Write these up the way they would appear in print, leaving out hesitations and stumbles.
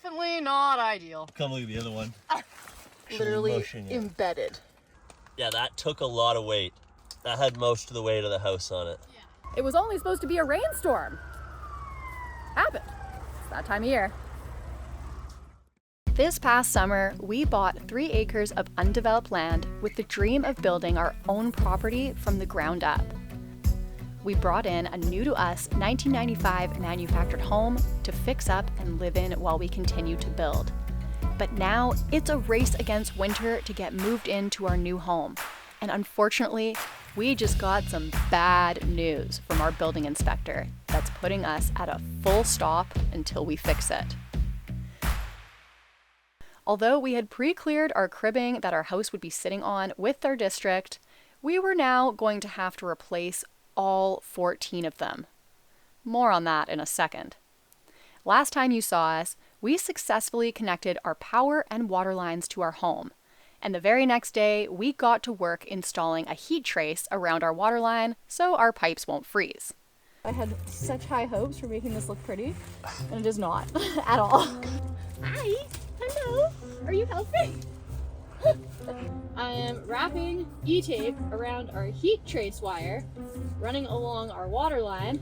Definitely not ideal. Come look at the other one. Literally embedded. Yeah, that took a lot of weight. That had most of the weight of the house on it. It was only supposed to be a rainstorm. Happened. It's that time of year. This past summer, we bought 3 acres of undeveloped land with the dream of building our own property from the ground up. We brought in a new to us 1995 manufactured home to fix up and live in while we continue to build. But now it's a race against winter to get moved into our new home. And unfortunately, we just got some bad news from our building inspector that's putting us at a full stop until we fix it. Although we had pre-cleared our cribbing that our house would be sitting on with our district, we were now going to have to replace all 14 of them. More on that in a second. Last time you saw us, we successfully connected our power and water lines to our home. And the very next day, we got to work installing a heat trace around our water line so our pipes won't freeze. I had such high hopes for making this look pretty, and it is not at all. Hi! Hello! Are you helping? I am wrapping E-tape around our heat trace wire, running along our water line,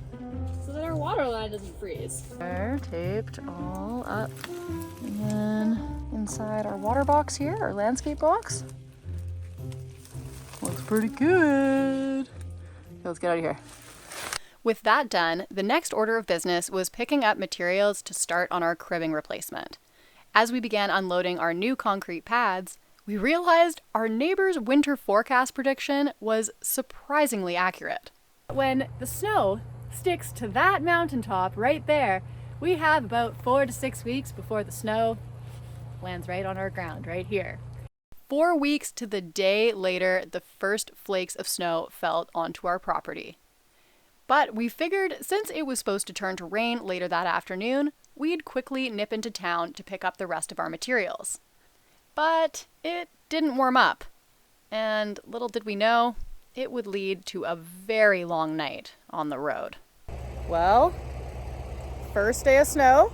so that our water line doesn't freeze. They're taped all up. And then inside our water box here, our landscape box. Looks pretty good. Okay, let's get out of here. With that done, the next order of business was picking up materials to start on our cribbing replacement. As we began unloading our new concrete pads, we realized our neighbor's winter forecast prediction was surprisingly accurate. When the snow sticks to that mountaintop right there, we have about 4 to 6 weeks before the snow lands right on our ground, right here. 4 weeks to the day later, the first flakes of snow fell onto our property. But we figured since it was supposed to turn to rain later that afternoon, we'd quickly nip into town to pick up the rest of our materials. But it didn't warm up, and little did we know, it would lead to a very long night on the road. Well, first day of snow,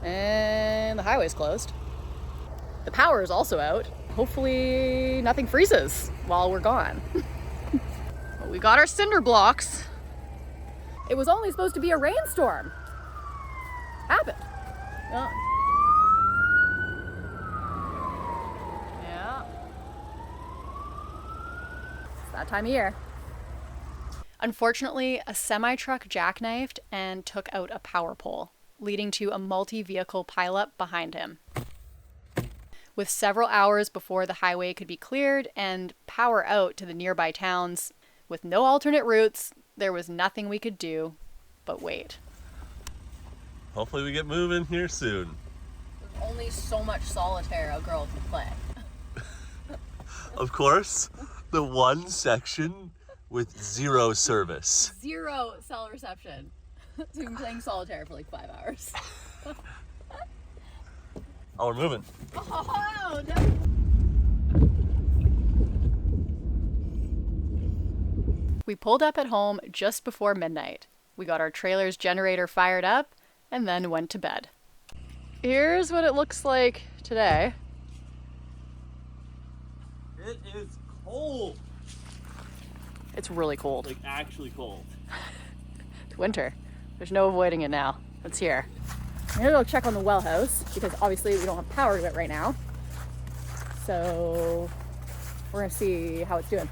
and the highway's closed. The power is also out. Hopefully nothing freezes while we're gone. But we got our cinder blocks. It was only supposed to be a rainstorm. Happened. Yeah. It's that time of year. Unfortunately, a semi-truck jackknifed and took out a power pole, leading to a multi-vehicle pileup behind him. With several hours before the highway could be cleared and power out to the nearby towns, with no alternate routes, there was nothing we could do but wait. Hopefully we get moving here soon. There's only so much solitaire a girl can play. Of course, the one section with 0 service. 0 cell reception. So you've been playing solitaire for like 5 hours. Oh, we're moving. Oh, no. We pulled up at home just before midnight. We got our trailer's generator fired up and then went to bed. Here's what it looks like today. It is cold. It's really cold. Like actually cold. It's winter. There's no avoiding it now. It's here. I'm gonna go check on the well house because obviously we don't have power to it right now. So we're gonna see how it's doing.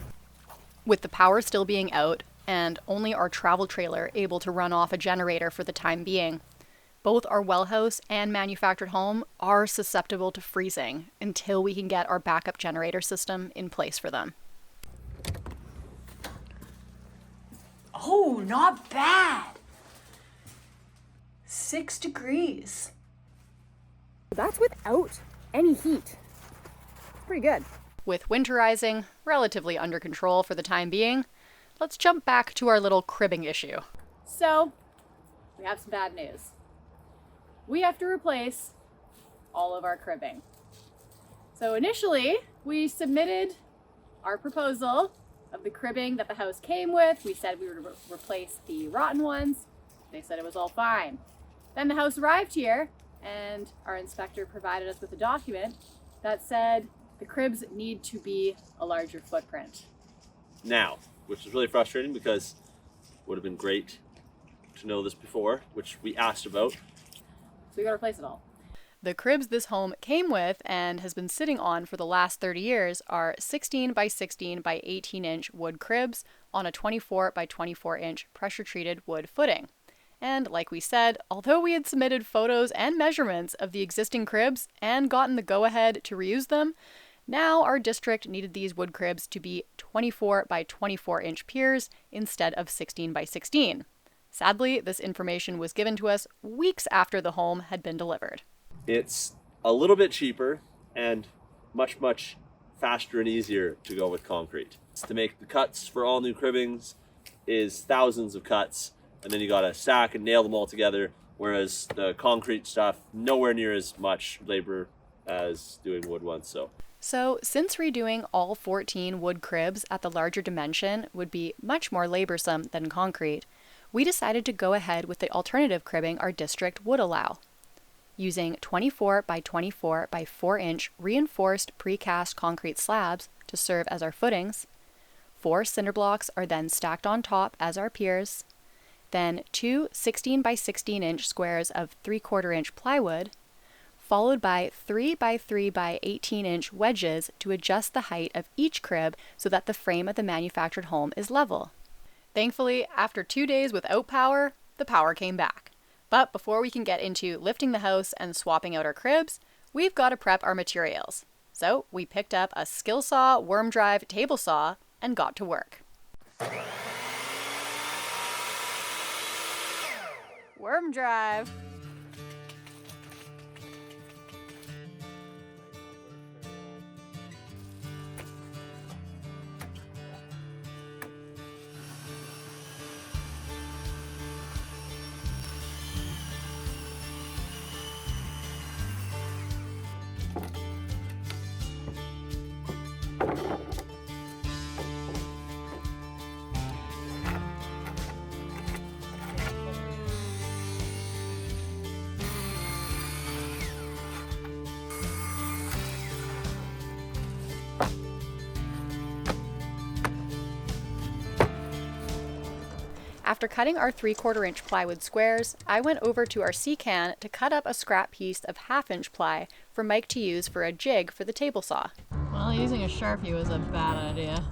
With the power still being out and only our travel trailer able to run off a generator for the time being, both our well house and manufactured home are susceptible to freezing until we can get our backup generator system in place for them. Oh, not bad. 6 degrees. That's without any heat. It's pretty good. With winterizing relatively under control for the time being, let's jump back to our little cribbing issue. So, we have some bad news. We have to replace all of our cribbing. So initially, we submitted our proposal of the cribbing that the house came with. We said we would replace the rotten ones. They said it was all fine. Then the house arrived here and our inspector provided us with a document that said the cribs need to be a larger footprint. Now, which is really frustrating because it would have been great to know this before, which we asked about. So we gotta replace it all. The cribs this home came with and has been sitting on for the last 30 years are 16 by 16 by 18 inch wood cribs on a 24 by 24 inch pressure treated wood footing. And like we said, although we had submitted photos and measurements of the existing cribs and gotten the go-ahead to reuse them, now our district needed these wood cribs to be 24 by 24 inch piers instead of 16 by 16. Sadly, this information was given to us weeks after the home had been delivered. It's a little bit cheaper and much, much faster and easier to go with concrete. To make the cuts for all new cribbings is thousands of cuts, and then you gotta stack and nail them all together, whereas the concrete stuff, nowhere near as much labor as doing wood ones. So since redoing all 14 wood cribs at the larger dimension would be much more laborsome than concrete, we decided to go ahead with the alternative cribbing our district would allow. Using 24 by 24 by 4 inch reinforced precast concrete slabs to serve as our footings, 4 cinder blocks are then stacked on top as our piers, then 2 16 by 16 inch squares of 3/4 inch plywood, followed by 3 by 3 by 18 inch wedges to adjust the height of each crib so that the frame of the manufactured home is level. Thankfully, after 2 days without power, the power came back. But before we can get into lifting the house and swapping out our cribs, we've got to prep our materials. So we picked up a skill saw, worm drive, table saw, and got to work. Worm drive. After cutting our 3/4 inch plywood squares, I went over to our C-can to cut up a scrap piece of 1/2 inch ply for Mike to use for a jig for the table saw. Well, using a Sharpie was a bad idea.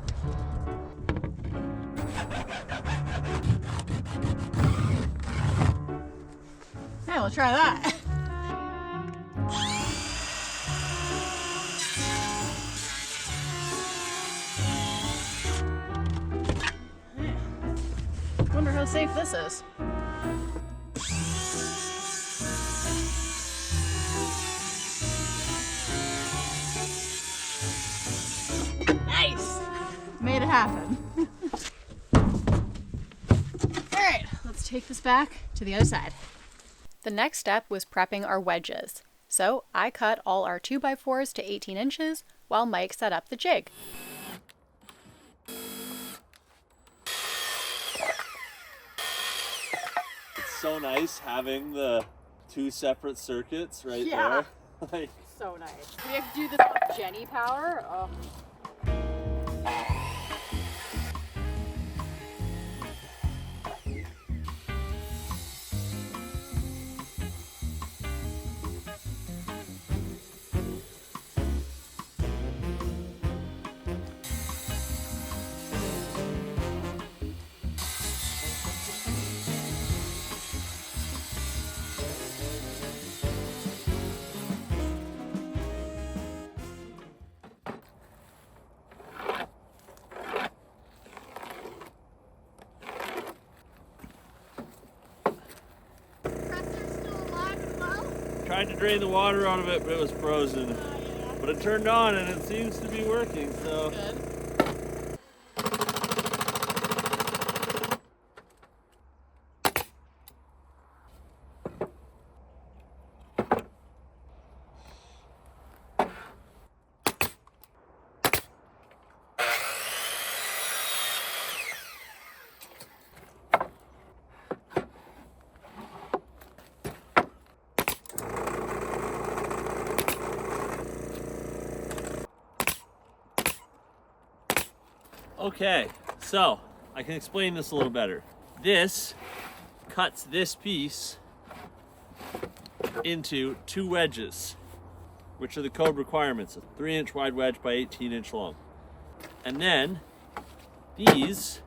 Hey, we'll try that. Wonder how safe this is. Nice! Made it happen. Alright, let's take this back to the other side. The next step was prepping our wedges. So I cut all our 2x4s to 18 inches while Mike set up the jig. so nice having the 2 separate circuits right there. Like, so nice. We have to do this with Jenny power. Oh. tried to drain the water out of it, but it was frozen. But it turned on and it seems to be working, so. Good. Okay, so I can explain this a little better. This cuts this piece into 2 wedges, which are the code requirements, a 3-inch wide wedge by 18-inch long. And then these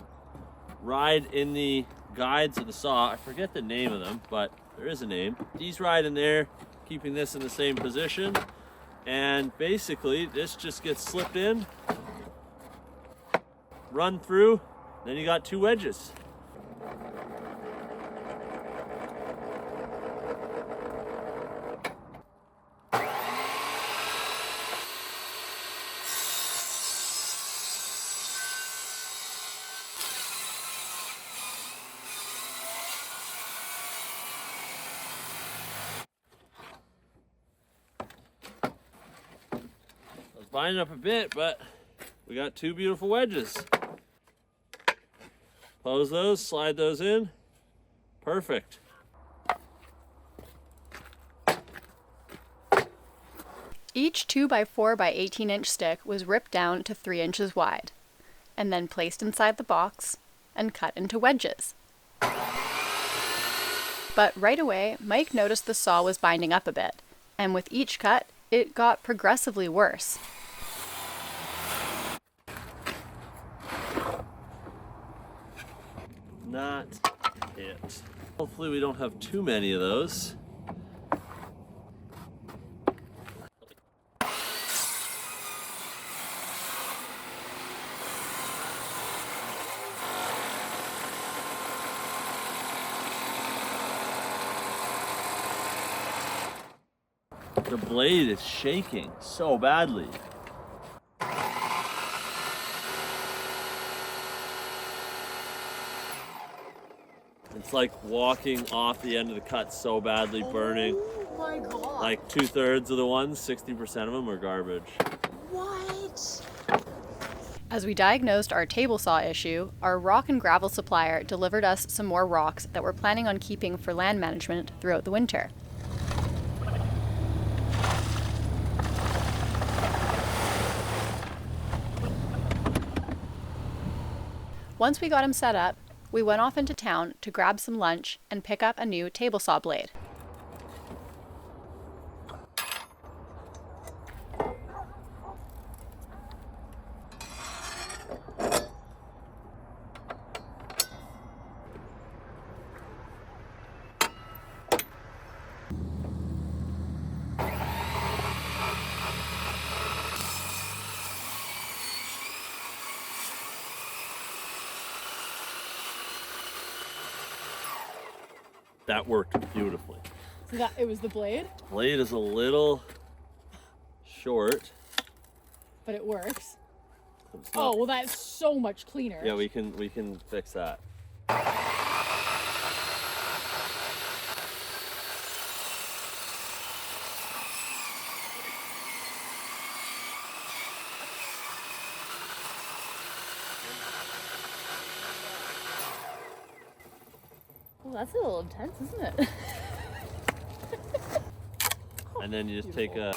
ride in the guides of the saw. I forget the name of them, but there is a name. These ride in there, keeping this in the same position. And basically this just gets slipped in, run through, then you got 2 wedges. Binding up a bit, but we got 2 beautiful wedges. Pose those, slide those in. Perfect. Each 2x4 by 18-inch stick was ripped down to 3 inches wide, and then placed inside the box and cut into wedges. But right away, Mike noticed the saw was binding up a bit, and with each cut, it got progressively worse. Not it. Hopefully we don't have too many of those. The blade is shaking so badly. It's like walking off the end of the cut so badly, burning. Oh my god. Like 2/3 of the ones, 60% of them are garbage. What? As we diagnosed our table saw issue, our rock and gravel supplier delivered us some more rocks that we're planning on keeping for land management throughout the winter. Once we got him set up, we went off into town to grab some lunch and pick up a new table saw blade. That worked beautifully. So that it was the blade, Blade is a little short. but it works. It's not- well, that's so much cleaner. Yeah, we can fix that. Well, that's a little intense, isn't it? And then you just take a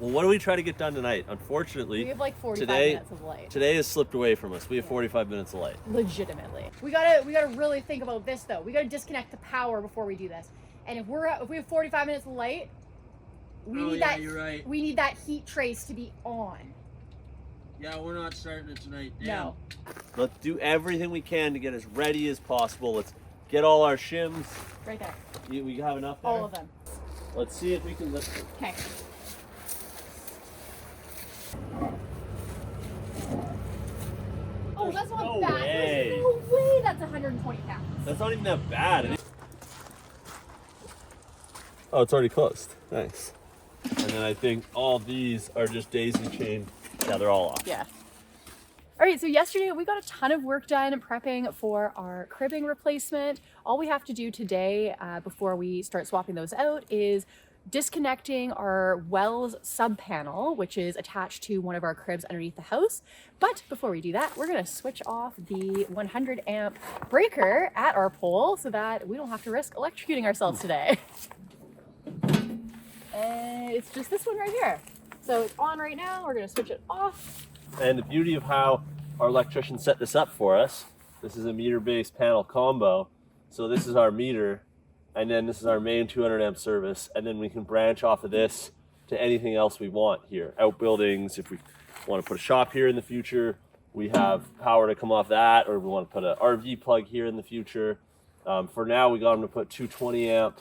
Well, what do we try to get done tonight? Unfortunately, We have like 45 today minutes of light. today has slipped away from us. We have 45 minutes of light. Legitimately. We gotta really think about this though. We gotta disconnect the power before we do this. And if we have 45 minutes of light, we need that. You're right. We need that heat trace to be on. Yeah, we're not starting it tonight. Damn. No. Let's do everything we can to get as ready as possible. Let's get all our shims. Right there. We have enough there? All of them. Let's see if we can lift it. Okay. Oh, that's not no bad. way. There's no way that's 120 pounds. That's not even that bad. Oh, it's already closed. Nice. And then I think all these are just daisy chained. Yeah, they're all off. Yeah. All right, so yesterday we got a ton of work done prepping for our cribbing replacement. All we have to do today before we start swapping those out is disconnecting our Wells sub panel, which is attached to one of our cribs underneath the house. But before we do that, we're gonna switch off the 100 amp breaker at our pole so that we don't have to risk electrocuting ourselves today. And and it's just this one right here. So it's on right now. We're gonna switch it off. And the beauty of how our electrician set this up for us, this is a meter-based panel combo. So this is our meter, and then this is our main 200 amp service, and then we can branch off of this to anything else we want here. Outbuildings, if we want to put a shop here in the future, we have power to come off that, or if we want to put an RV plug here in the future. For now, we got them to put two 20 amp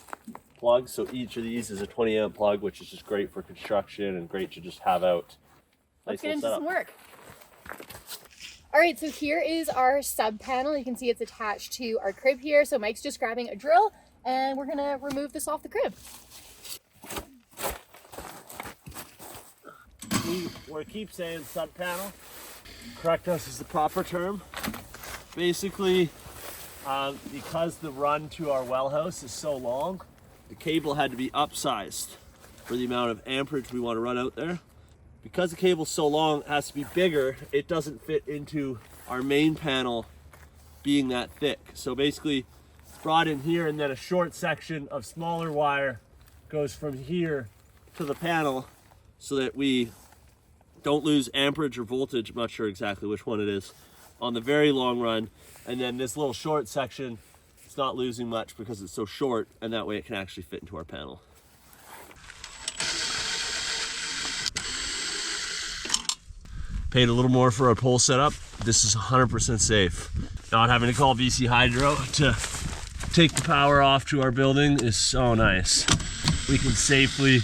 plugs, so each of these is a 20 amp plug, which is just great for construction and great to just have out. Let's get into some work. All right, so here is our sub panel. You can see it's attached to our crib here. So Mike's just grabbing a drill and we're gonna remove this off the crib. We keep saying sub panel. Correct us is the proper term. Basically, because the run to our well house is so long, the cable had to be upsized for the amount of amperage we want to run out there. Because the cable's so long, it has to be bigger. It doesn't fit into our main panel being that thick. So basically, it's brought in here, and then a short section of smaller wire goes from here to the panel so that we don't lose amperage or voltage. I'm not sure exactly which one it is on the very long run. And then this little short section, it's not losing much because it's so short, and that way it can actually fit into our panel. Paid a little more for our pole setup. This is 100% safe. Not having to call BC Hydro to take the power off to our building is so nice. We can safely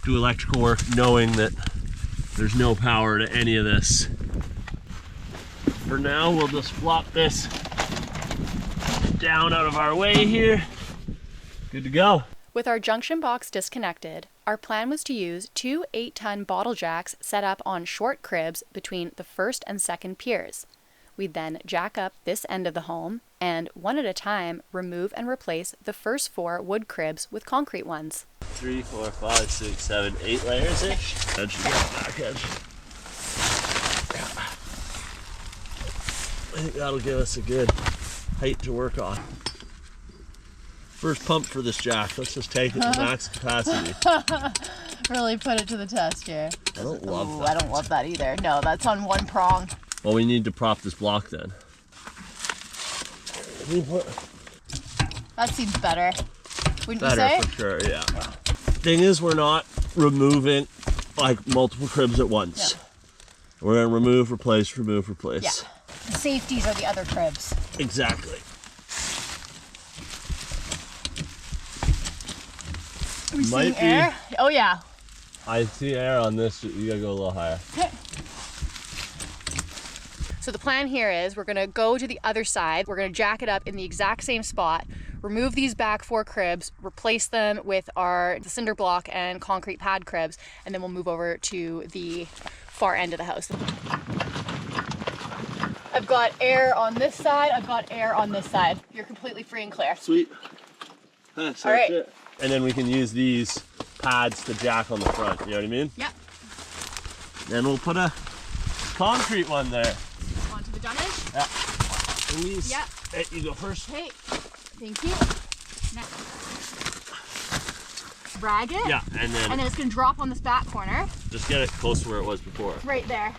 do electrical work knowing that there's no power to any of this. For now, we'll just flop this down out of our way here. Good to go. With our junction box disconnected, our plan was to use two 8-ton bottle jacks set up on short cribs between the first and second piers. We'd then jack up this end of the home and, one at a time, remove and replace the first 4 wood cribs with concrete ones. 3, 4, 5, 6, 7, 8 layers-ish. Edge to back edge. I think that'll give us a good height to work on. First pump for this jack. Let's just take it to max capacity. Really put it to the test here. I don't love that. I don't love that either. No, that's on one prong. Well, we need to prop this block then. That seems better. Wouldn't you Better say? for sure, yeah. Thing is, we're not removing like multiple cribs at once. Yeah. We're gonna remove, replace, remove, replace. Yeah. The safeties are the other cribs. Exactly. Are we Might seeing be. air? Oh yeah. I see air on this. You gotta go a little higher. So the plan here is we're gonna go to the other side. We're gonna jack it up in the exact same spot, remove these back 4 cribs, replace them with the cinder block and concrete pad cribs, and then we'll move over to the far end of the house. I've got air on this side, I've got air on this side. You're completely free and clear. Sweet. That's All right. it. And then we can use these pads to jack on the front. You know what I mean? Yep. Then we'll put a concrete one there. Onto the dunnage. Yeah. Please. Yep. Hey, you go first. Okay, thank you. Next. Drag it. Yeah, and then it's gonna drop on this back corner. just get it close to where it was before. Right there.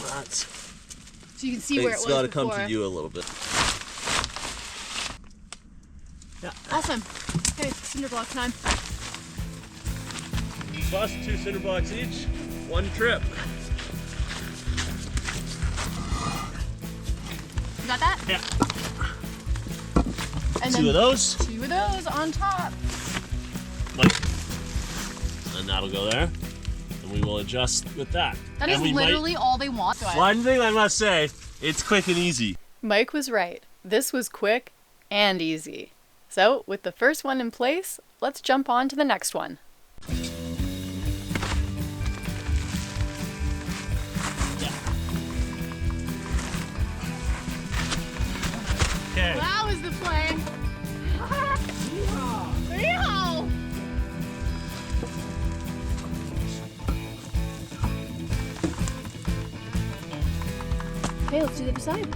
That's. So you can see where it was It's got to before. come to you a little bit. Yeah. Awesome. Okay, cinder block time. Plus 2 cinder blocks each, 1 trip. You got that? Yeah. And 2 of those. 2 of those on top. And that'll go there. And we will adjust with that. That And is we literally all they want. One thing I must say, it's quick and easy. Mike was right. This was quick and easy. So, with the first one in place, let's jump on to the next one. Okay. That was the play. Yeehaw! Okay, let's do the other side.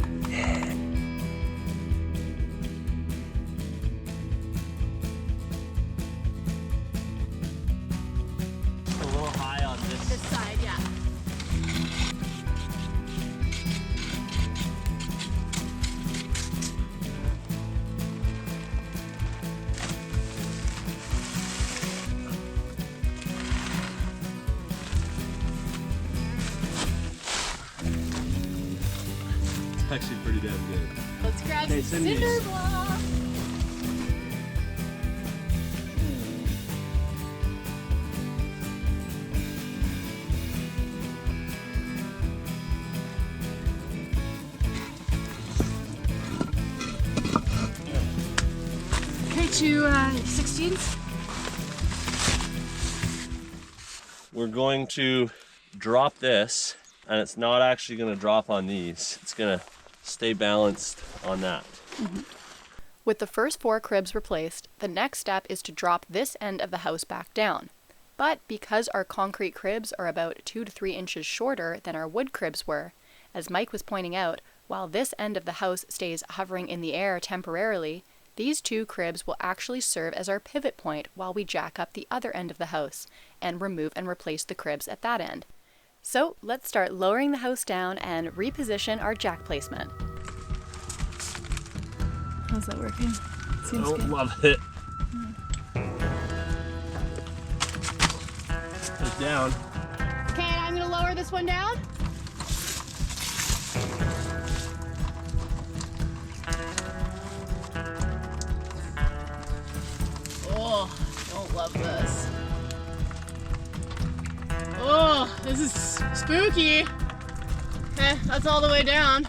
actually pretty damn good. Let's grab Okay, some send me cinder these. block. Okay, to 16s. We're going to drop this, and it's not actually going to drop on these. It's going to stay balanced on that. With the first 4 cribs replaced, the next step is to drop this end of the house back down. But because our concrete cribs are about 2 to 3 inches shorter than our wood cribs were, as Mike was pointing out, while this end of the house stays hovering in the air temporarily, these 2 cribs will actually serve as our pivot point while we jack up the other end of the house and remove and replace the cribs at that end. So let's start lowering the house down and reposition our jack placement. How's that working? Seems good. Love it. Put it down. Okay, I'm gonna lower this one down. Oh, don't love this. Oh, this is spooky. Okay, that's all the way down.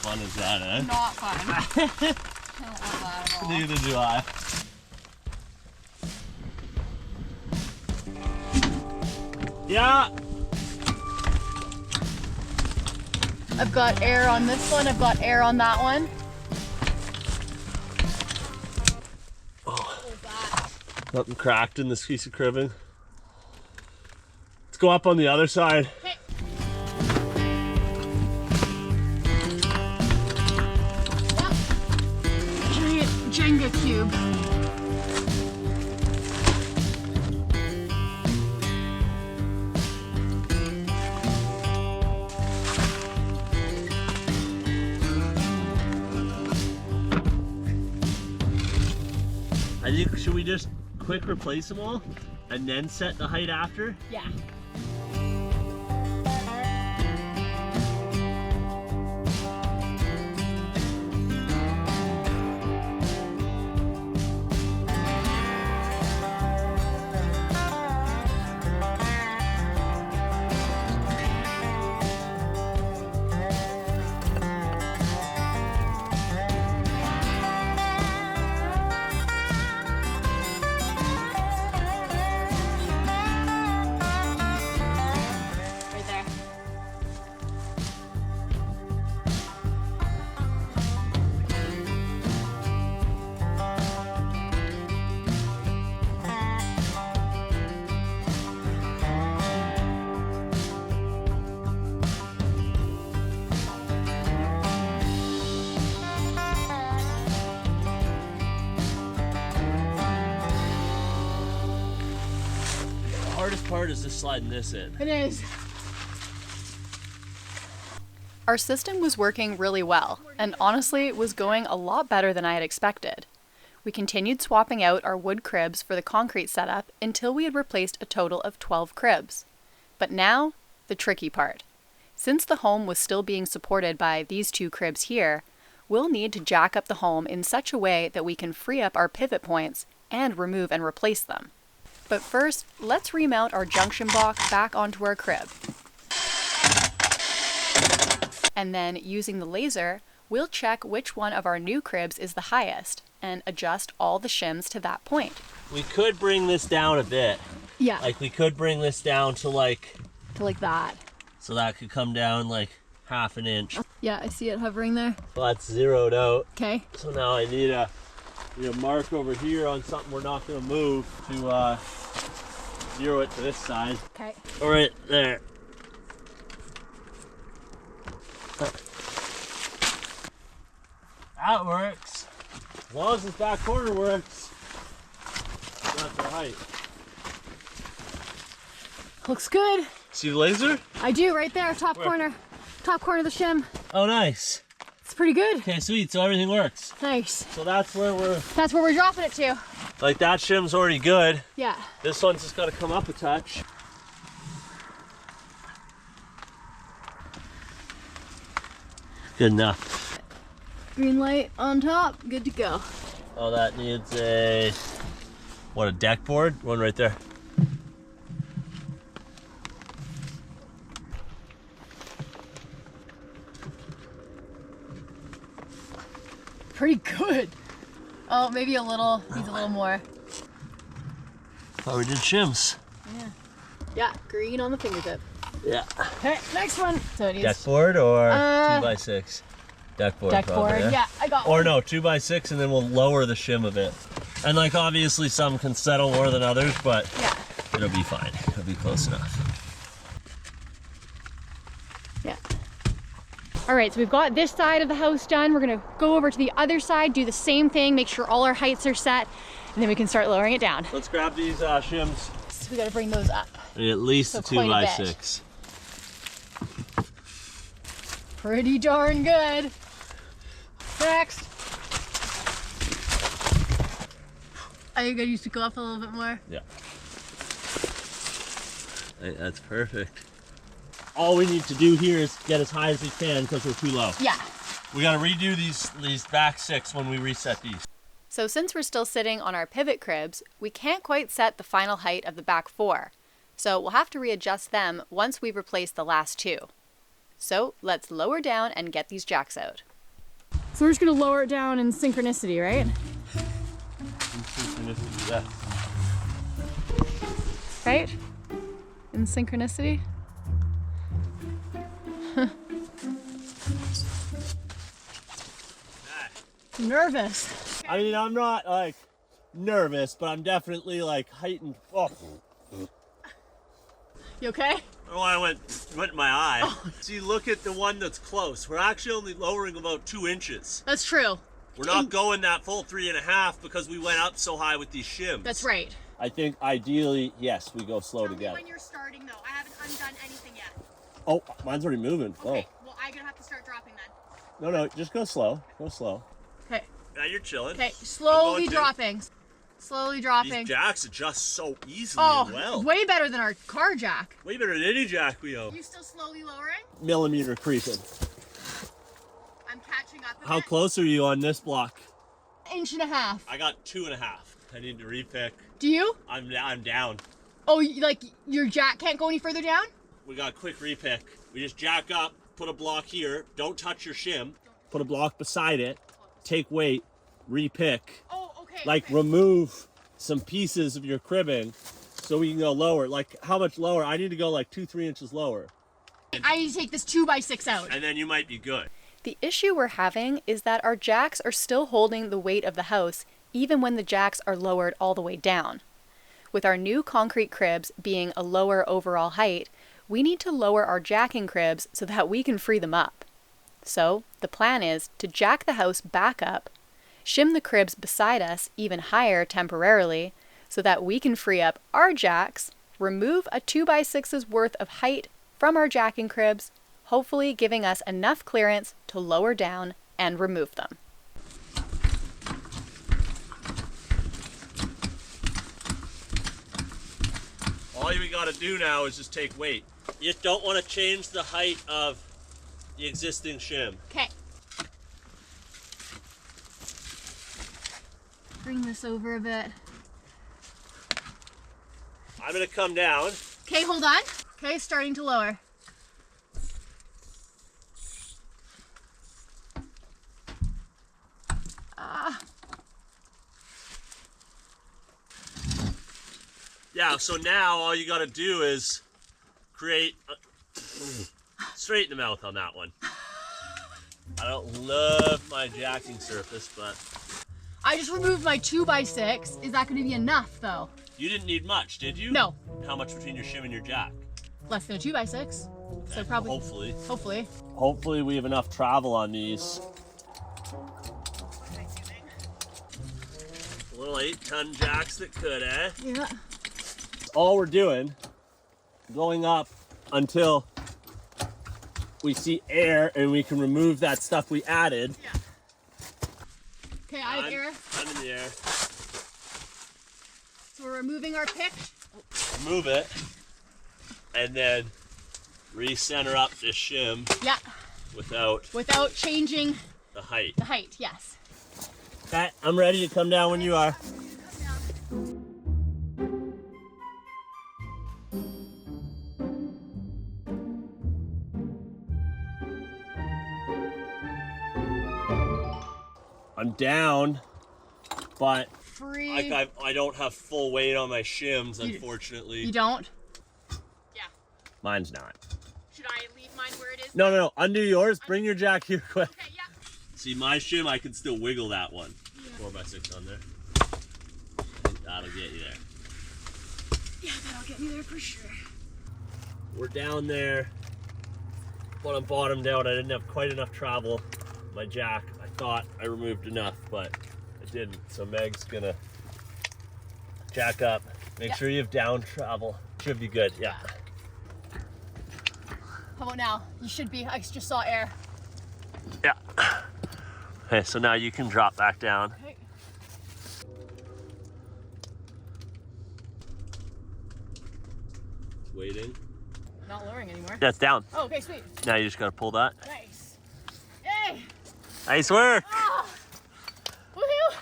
Fun is that, eh? Not fun. I don't want that at all. Neither do I. Yeah. I've got air on this one, I've got air on that one. Nothing cracked in this piece of cribbing. Let's go up on the other side. Okay. Giant Jenga cube. I think, should we just quick replace them all and then set the height after? Yeah. Right there. The hardest part is just sliding this in. It is. Our system was working really well, and honestly was going a lot better than I had expected. We continued swapping out our wood cribs for the concrete setup until we had replaced a total of 12 cribs. But now, the tricky part. Since the home was still being supported by these 2 cribs here, we'll need to jack up the home in such a way that we can free up our pivot points and remove and replace them. But first, let's remount our junction block back onto our crib. And then, using the laser, we'll check which one of our new cribs is the highest and adjust all the shims to that point. We could bring this down a bit. Yeah, Like we could bring this down to like that. so that could come down like half an inch. Yeah, I see it hovering there. Well, that's zeroed out. Okay. So now I need a mark over here on something we're not going to move to zero it to this side. Okay. All right, there. That works. As long as this back corner works. That's the height. Looks good. See the laser? I do, right there, top corner. Top corner of the shim. Oh, nice. It's pretty good. Okay, sweet. So everything works. Nice. So that's where That's where we're dropping it to. like that shim's already good. Yeah. This one's just got to come up a touch. good enough. Green light on top, good to go. Oh, that needs a deck board? One right there. Pretty good. Oh, maybe a little, needs a little more. Oh, we did shims. Yeah, green on the fingertip. Yeah. Okay, next one. So it needs Deck board or 2x6? Deck board. deck probably, board. Yeah, I got Or one. no, 2x6, and then we'll lower the shim a bit. And like obviously some can settle more than others, but Yeah. it'll be fine. It'll be close enough. Yeah. All right, so we've got this side of the house done. We're gonna go over to the other side, do the same thing, make sure all our heights are set, and then we can start lowering it down. Let's grab these shims. So we gotta bring those up. At least So a quite a bit. 2x6. Pretty darn good. Next. Are you gonna use to go up a little bit more? Yeah. Hey, that's perfect. All we need to do here is get as high as we can because we're too low. Yeah. We gotta redo these back 6 when we reset these. So since we're still sitting on our pivot cribs, we can't quite set the final height of the back 4. So we'll have to readjust them once we've replaced the last 2. So let's lower down and get these jacks out. So we're just gonna lower it down in synchronicity, right? Yeah. Right? In synchronicity? Nervous. I mean, I'm not like nervous, but I'm definitely like heightened. Oh, You okay? oh, I went in my eye. See, look at the one that's close. We're actually only lowering about 2 inches. That's true. We're not going that full 3.5 because we went up so high with these shims. That's right. I think ideally, yes, we go slow together. When you're starting though, I haven't undone anything yet. Oh, mine's already moving. Okay, well I'm gonna have to start dropping then. No, just go slow. Go slow. Okay. Yeah, you're chilling. Okay, slowly I'm going to. dropping. Slowly dropping. These jacks adjust so easily Oh, and well. way better than our car jack. Way better than any jack we own. You still slowly lowering? Millimeter creeping. I'm catching up a How bit. close are you on this block? 1.5 inches. I got 2.5. I need to repick. Do you? I'm down. Oh, like your jack can't go any further down? We got a quick repick. We just jack up, put a block here, don't touch your shim, put a block beside it, take weight, repick. Oh, okay. Like okay. remove some pieces of your cribbing so we can go lower. Like how much lower? I need to go like 2-3 inches lower. I need to take this 2x6 out. And then you might be good. The issue we're having is that our jacks are still holding the weight of the house even when the jacks are lowered all the way down. With our new concrete cribs being a lower overall height, we need to lower our jacking cribs so that we can free them up. So the plan is to jack the house back up, shim the cribs beside us even higher temporarily so that we can free up our jacks, remove a 2x6's worth of height from our jacking cribs, hopefully giving us enough clearance to lower down and remove them. All we gotta do now is just take weight. You don't want to change the height of the existing shim. Okay. Bring this over a bit. I'm gonna come down. Okay, hold on. Okay, starting to lower. Yeah, so now all you gotta do is create straight in the mouth on that one. I don't love my jacking surface, but I just removed my 2x6. Is that going to be enough, though? you didn't need much, did you? No. How much between your shim and your jack? Less than a 2x6. So probably, Hopefully. hopefully. Hopefully we have enough travel on these. Little 8-ton jacks that could, eh? Yeah. All we're doing, going up until we see air and we can remove that stuff we added. Yeah. Okay, I have air. I'm in the air. So we're removing our pick. Remove it, and then recenter up this shim. Yeah. without changing the height. the height. Yes. Okay, I'm ready to come down when you are. I'm down, but Free. I don't have full weight on my shims, You- unfortunately. You don't? Yeah. Mine's not. Should I leave mine where it is? No. Undo yours. Bring your jack here quick. Okay, yeah. See, my shim, I can still wiggle that one. 4x6 on there. That'll get you there. Yeah, that'll get me there for sure. We're down there. When I'm bottomed out, I didn't have quite enough travel. My jack, I thought I removed enough, but I didn't. So Meg's gonna jack up. Make sure you have down travel. Should be good, yeah. How about now? You should be. I just saw air. Yeah. Okay, so now you can drop back down. Okay. Waiting. Not lowering anymore. That's down. Oh, okay, sweet. Now you just gotta pull that. Nice. Yay! Nice work. Ah! Woohoo!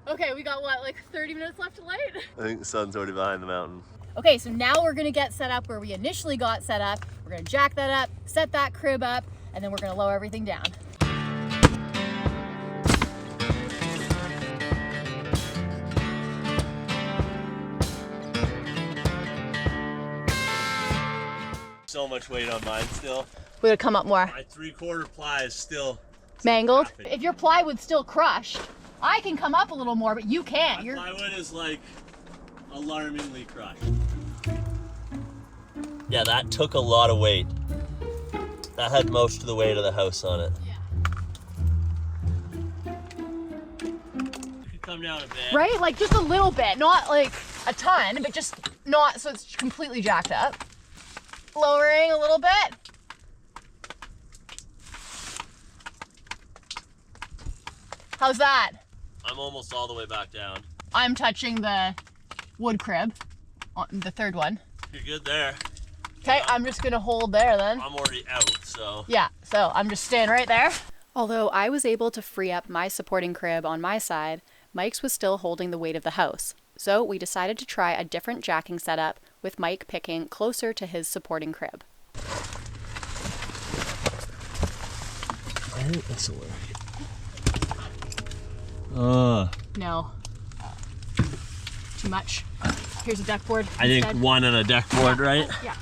Okay, we got what, like 30 minutes left to light? I think the sun's already behind the mountain. Okay, so now we're gonna get set up where we initially got set up. We're gonna jack that up, set that crib up, and then we're gonna lower everything down. So much weight on mine still. We gotta come up more. My 3/4 ply is still Mangled. half inch. If your plywood's still crushed, I can come up a little more, but you can't. My You're plywood is like alarmingly crushed. Yeah, that took a lot of weight. That had most of the weight of the house on it. You could come down a bit. right, like just a little bit, not like a ton, but just not so it's completely jacked up. Lowering a little bit. How's that? I'm almost all the way back down. I'm touching the wood crib, the third one. You're good there. Okay, I'm just gonna hold there then. I'm already out, so. Yeah, so I'm just staying right there. Although I was able to free up my supporting crib on my side, Mike's was still holding the weight of the house. So we decided to try a different jacking setup, with Mike picking closer to his supporting crib. I think this will work. No. Too much. Here's a deck board. I think instead. one on a deck board, right? Yeah.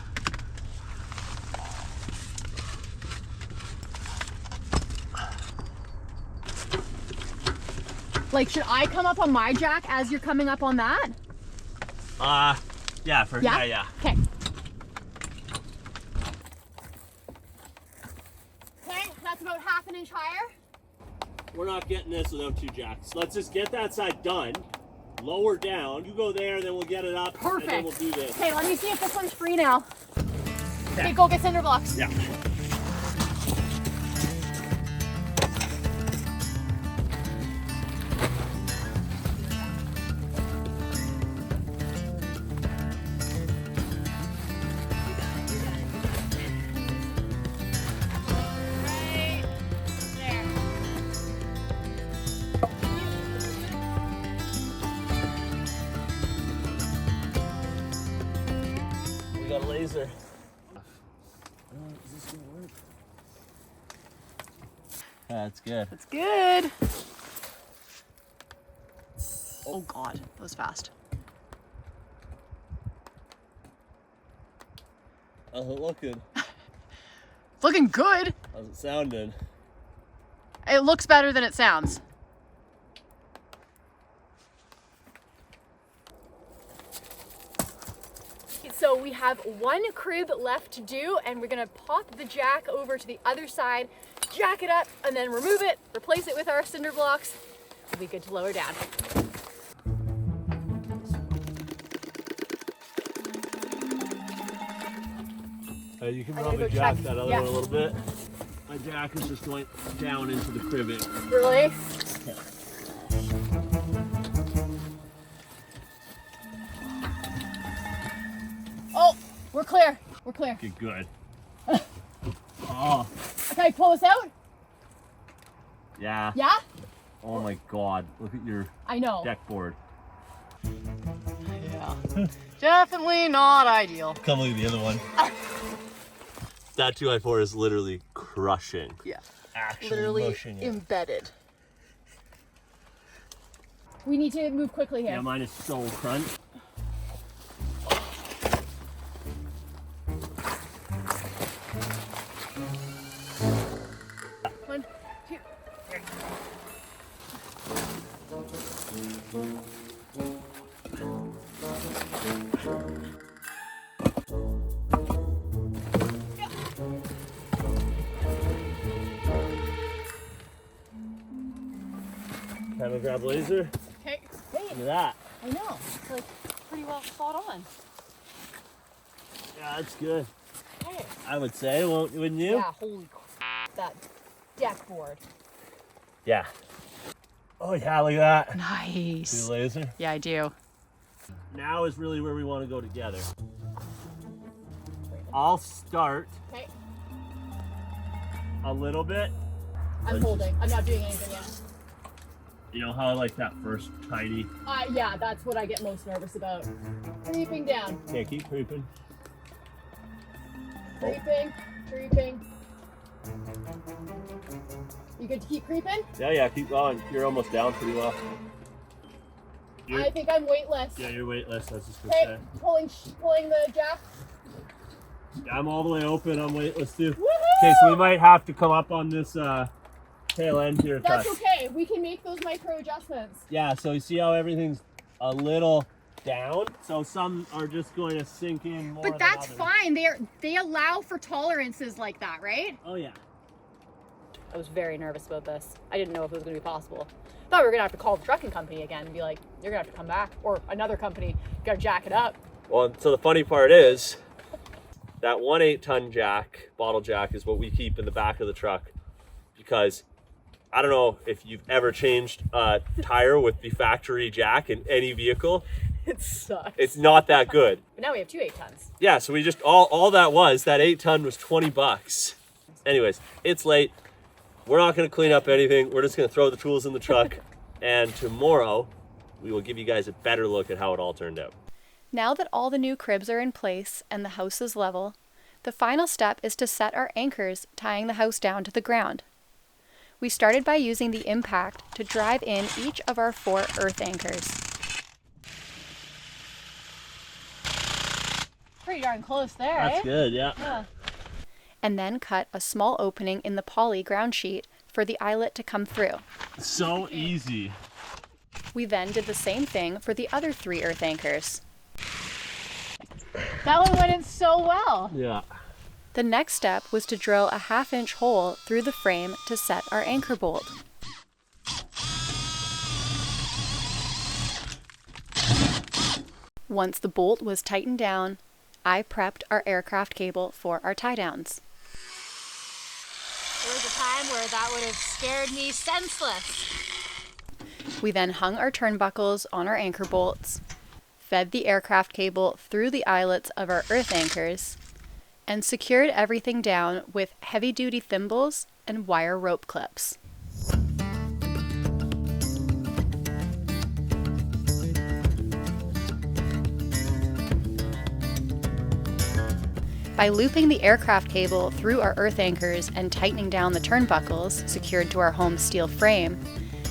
Like, should I come up on my jack as you're coming up on that? Yeah, yeah. Okay. Okay, that's about half an inch higher. We're not getting this without two jacks. Let's just get that side done. Lower down. You go there, then we'll get it up. Perfect. And then we'll do this. Okay, let me see if this one's free now. Okay, go get cinder blocks. Yeah. Right there. We got a laser. That's good. It's good. Oh God, that was fast. How's it looking? It's looking good. How's it sounding? It looks better than it sounds. So we have one crib left to do, and we're gonna pop the jack over to the other side, jack it up, and then remove it, replace it with our cinder blocks. We'll be good to lower down. You can I gotta probably go jack check. that other Yeah. one a little bit. My jack is just going down into the cribbing. Really? Oh, we're clear. We're clear. Okay, good. Oh, Okay, pull this out. Yeah. Yeah? Oh my god, look at your I know. deck board. Yeah. Definitely not ideal. Come look at the other one. That 2x4 is literally crushing. Yeah. Actually Literally mushing it. embedded. We need to move quickly here. Yeah, mine is so crunch. One, two, three. Time to grab laser. Okay. Look at that. I know. It's like pretty well spot on. Yeah, that's good. Okay. I would say, wouldn't you? Yeah, holy crap. That deck board. Yeah. Oh yeah, look at that. Nice. See the laser? Yeah, I do. Now is really where we want to go together. I'll start Okay. a little bit. I'm holding. I'm not doing anything yet. You know how I like that first tiny. Yeah, that's what I get most nervous about. Creeping down. Okay, keep creeping. Creeping. Creeping. You good to keep creeping? Yeah, keep going. You're almost down pretty well. I think I'm weightless. Yeah, you're weightless. I was just gonna Okay, say. pulling the jack. Yeah, I'm all the way open. I'm weightless too. Woohoo! Okay, so we might have to come up on this tail end here. That's Touch. okay. We can make those micro adjustments. Yeah, so you see how everything's a little down? So some are just going to sink in more But than that's others. fine. They allow for tolerances like that, right? Oh yeah. I was very nervous about this. I didn't know if it was going to be possible. I thought we were going to have to call the trucking company again and be like, you're going to have to come back. Or another company, got to jack it up. Well, so the funny part is that 1.8 ton jack, bottle jack, is what we keep in the back of the truck because I don't know if you've ever changed a tire with the factory jack in any vehicle. It sucks. It's not that good. But now we have 2 8-tons. Yeah, so we just all that was that 8 ton was $20. Anyways, it's late. We're not going to clean up anything. We're just going to throw the tools in the truck, and tomorrow we will give you guys a better look at how it all turned out. Now that all the new cribs are in place and the house is level, the final step is to set our anchors, tying the house down to the ground. We started by using the impact to drive in each of our 4 earth anchors. Pretty darn close there, That's good, yeah. Yeah. And then cut a small opening in the poly ground sheet for the eyelet to come through. So easy. We then did the same thing for the other 3 earth anchors. That one went in so well. Yeah. The next step was to drill a 1/2 inch hole through the frame to set our anchor bolt. Once the bolt was tightened down, I prepped our aircraft cable for our tie downs. There was a time where that would have scared me senseless. We then hung our turnbuckles on our anchor bolts, fed the aircraft cable through the eyelets of our earth anchors, and secured everything down with heavy-duty thimbles and wire rope clips. By looping the aircraft cable through our earth anchors and tightening down the turnbuckles secured to our home steel frame,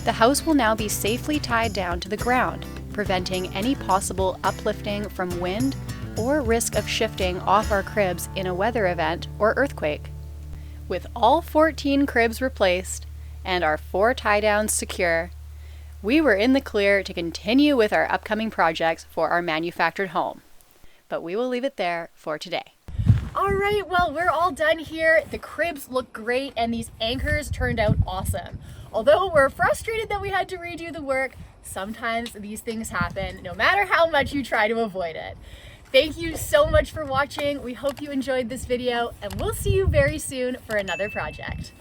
the house will now be safely tied down to the ground, preventing any possible uplifting from wind or risk of shifting off our cribs in a weather event or earthquake. With all 14 cribs replaced and our 4 tie downs secure, we were in the clear to continue with our upcoming projects for our manufactured home. But we will leave it there for today. All right, well, we're all done here. The cribs look great and these anchors turned out awesome. Although we're frustrated that we had to redo the work, sometimes these things happen, no matter how much you try to avoid it. Thank you so much for watching. We hope you enjoyed this video, and we'll see you very soon for another project.